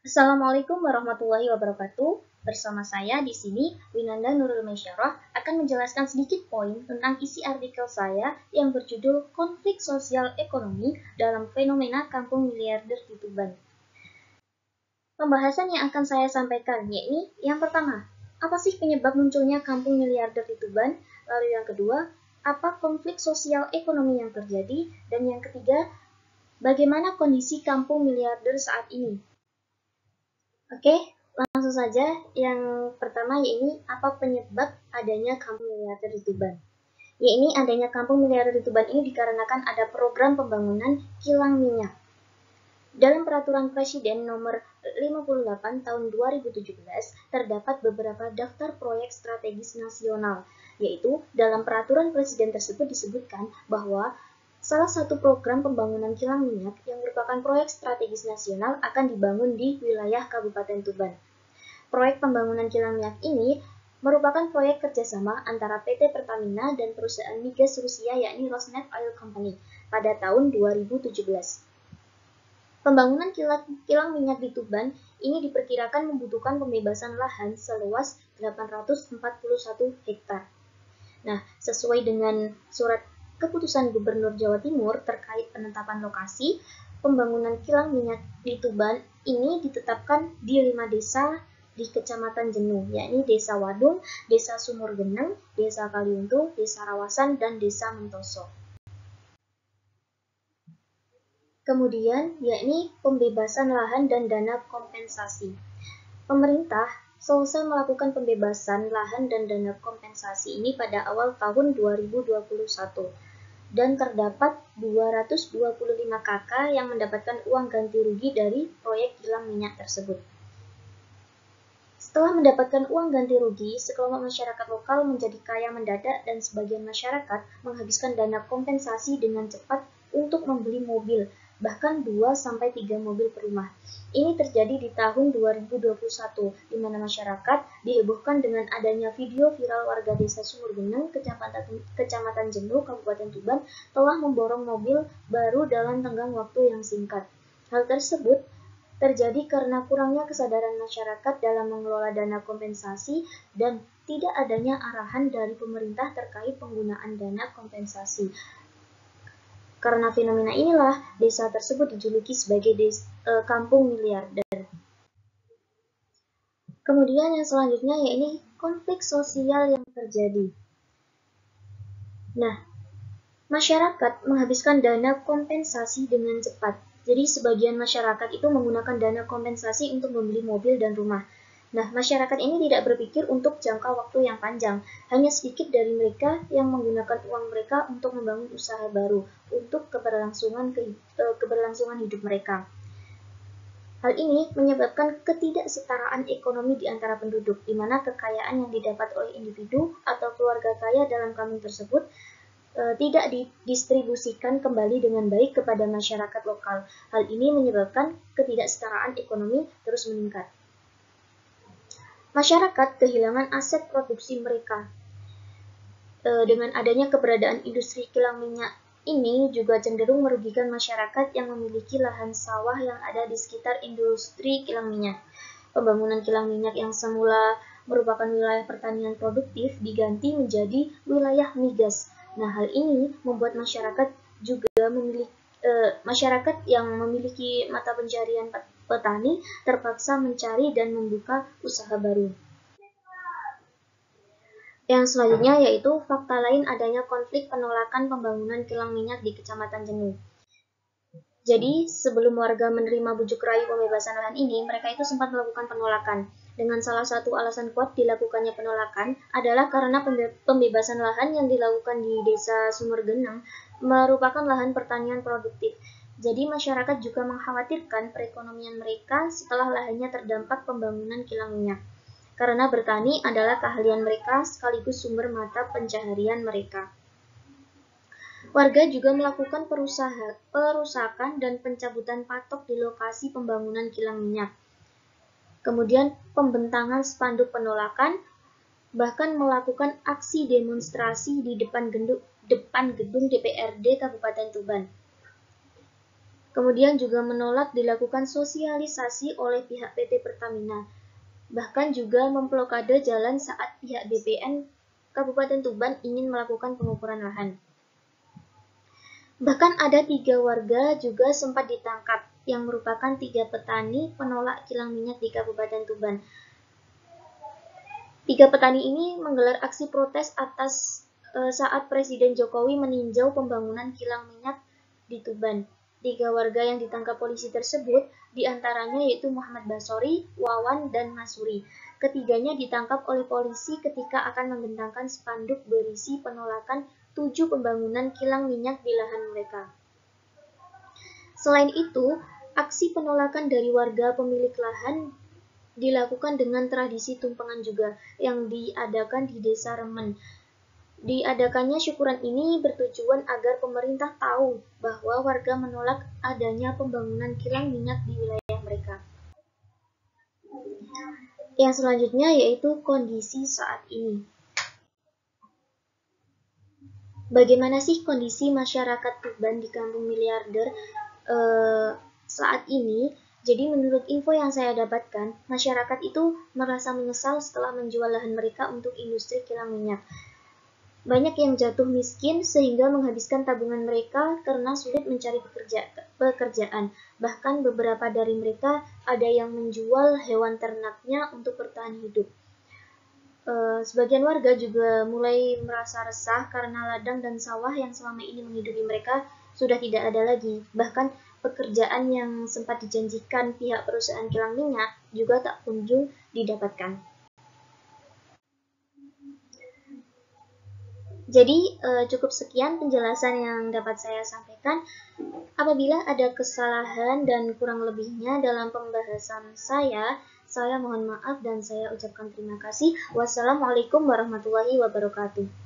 Assalamualaikum warahmatullahi wabarakatuh. Bersama saya di sini, Winanda Nurul Mesyarah akan menjelaskan sedikit poin tentang isi artikel saya yang berjudul Konflik Sosial Ekonomi dalam Fenomena Kampung Miliarder di Tuban. Pembahasan yang akan saya sampaikan yakni yang pertama, apa sih penyebab munculnya kampung miliarder di Tuban? Lalu yang kedua, apa konflik sosial ekonomi yang terjadi? Dan yang ketiga, bagaimana kondisi kampung miliarder saat ini? Oke, langsung saja. Yang pertama yakni apa penyebab adanya kampung miliarder di Tuban? Yakni adanya kampung miliarder di Tuban ini dikarenakan ada program pembangunan kilang minyak. Dalam peraturan Presiden nomor 58 tahun 2017 terdapat beberapa daftar proyek strategis nasional, yaitu dalam peraturan Presiden tersebut disebutkan bahwa salah satu program pembangunan kilang minyak yang merupakan proyek strategis nasional akan dibangun di wilayah Kabupaten Tuban. Proyek pembangunan kilang minyak ini merupakan proyek kerjasama antara PT Pertamina dan perusahaan migas Rusia yakni Rosneft Oil Company pada tahun 2017. Pembangunan kilang minyak di Tuban ini diperkirakan membutuhkan pembebasan lahan seluas 841 hektar. Nah, sesuai dengan surat keputusan Gubernur Jawa Timur terkait penetapan lokasi, pembangunan kilang minyak di Tuban ini ditetapkan di 5 desa di Kecamatan Jenuh, yakni Desa Wadung, Desa Sumur Geneng, Desa Kaliuntu, Desa Rawasan, dan Desa Mentoso. Kemudian, yakni pembebasan lahan dan dana kompensasi. Pemerintah selesai melakukan pembebasan lahan dan dana kompensasi ini pada awal tahun 2021 dan terdapat 225 KK yang mendapatkan uang ganti rugi dari proyek kilang minyak tersebut. Setelah mendapatkan uang ganti rugi, sekelompok masyarakat lokal menjadi kaya mendadak dan sebagian masyarakat menghabiskan dana kompensasi dengan cepat untuk membeli mobil, bahkan 2-3 mobil per rumah. Ini terjadi di tahun 2021, di mana masyarakat dihebohkan dengan adanya video viral warga desa Sumur Geneng, Kecamatan Jenuh, Kabupaten Tuban, telah memborong mobil baru dalam tenggang waktu yang singkat. Hal tersebut terjadi karena kurangnya kesadaran masyarakat dalam mengelola dana kompensasi dan tidak adanya arahan dari pemerintah terkait penggunaan dana kompensasi. Karena fenomena inilah, desa tersebut dijuluki sebagai kampung miliarder. Kemudian yang selanjutnya yakni konflik sosial yang terjadi. Nah, masyarakat menghabiskan dana kompensasi dengan cepat. Jadi sebagian masyarakat itu menggunakan dana kompensasi untuk membeli mobil dan rumah. Nah, masyarakat ini tidak berpikir untuk jangka waktu yang panjang. Hanya sedikit dari mereka yang menggunakan uang mereka untuk membangun usaha baru, untuk keberlangsungan hidup mereka. Hal ini menyebabkan ketidaksetaraan ekonomi di antara penduduk, di mana kekayaan yang didapat oleh individu atau keluarga kaya dalam kampung tersebut tidak didistribusikan kembali dengan baik kepada masyarakat lokal. Hal ini menyebabkan ketidaksetaraan ekonomi terus meningkat. Masyarakat kehilangan aset produksi mereka. Dengan adanya keberadaan industri kilang minyak ini juga cenderung merugikan masyarakat yang memiliki lahan sawah yang ada di sekitar industri kilang minyak. Pembangunan kilang minyak yang semula merupakan wilayah pertanian produktif diganti menjadi wilayah migas. Nah, hal ini membuat masyarakat yang memiliki mata pencarian petani terpaksa mencari dan membuka usaha baru. Yang selanjutnya yaitu fakta lain adanya konflik penolakan pembangunan kilang minyak di Kecamatan Jenuh. Jadi, sebelum warga menerima bujuk rayu pembebasan lahan ini, mereka itu sempat melakukan penolakan. Dengan salah satu alasan kuat dilakukannya penolakan adalah karena pembebasan lahan yang dilakukan di Desa Sumur Geneng merupakan lahan pertanian produktif. Jadi, masyarakat juga mengkhawatirkan perekonomian mereka setelah lahannya terdampak pembangunan kilang minyak. Karena bertani adalah keahlian mereka sekaligus sumber mata pencaharian mereka. Warga juga melakukan perusakan dan pencabutan patok di lokasi pembangunan kilang minyak. Kemudian pembentangan spanduk penolakan, bahkan melakukan aksi demonstrasi di depan gedung DPRD Kabupaten Tuban. Kemudian juga menolak dilakukan sosialisasi oleh pihak PT Pertamina. Bahkan juga memblokade jalan saat pihak BPN Kabupaten Tuban ingin melakukan pengukuran lahan. Bahkan ada 3 warga juga sempat ditangkap, yang merupakan 3 petani penolak kilang minyak di Kabupaten Tuban. 3 petani ini menggelar aksi protes saat Presiden Jokowi meninjau pembangunan kilang minyak di Tuban. 3 warga yang ditangkap polisi tersebut diantaranya yaitu Muhammad Basori, Wawan, dan Masuri. Ketiganya ditangkap oleh polisi ketika akan membentangkan spanduk berisi penolakan 7 pembangunan kilang minyak di lahan mereka. Selain itu, aksi penolakan dari warga pemilik lahan dilakukan dengan tradisi tumpengan juga yang diadakan di Desa Remen. Diadakannya syukuran ini bertujuan agar pemerintah tahu bahwa warga menolak adanya pembangunan kilang minyak di wilayah mereka. Yang selanjutnya yaitu kondisi saat ini. Bagaimana sih kondisi masyarakat Tuban di Kampung Miliarder saat ini? Jadi menurut info yang saya dapatkan, masyarakat itu merasa menyesal setelah menjual lahan mereka untuk industri kilang minyak. Banyak yang jatuh miskin sehingga menghabiskan tabungan mereka karena sulit mencari pekerjaan. Bahkan beberapa dari mereka ada yang menjual hewan ternaknya untuk bertahan hidup. Sebagian warga juga mulai merasa resah karena ladang dan sawah yang selama ini menghidupi mereka sudah tidak ada lagi. Bahkan pekerjaan yang sempat dijanjikan pihak perusahaan kilang minyak juga tak kunjung didapatkan. Jadi cukup sekian penjelasan yang dapat saya sampaikan. Apabila ada kesalahan dan kurang lebihnya dalam pembahasan saya mohon maaf dan saya ucapkan terima kasih. Wassalamualaikum warahmatullahi wabarakatuh.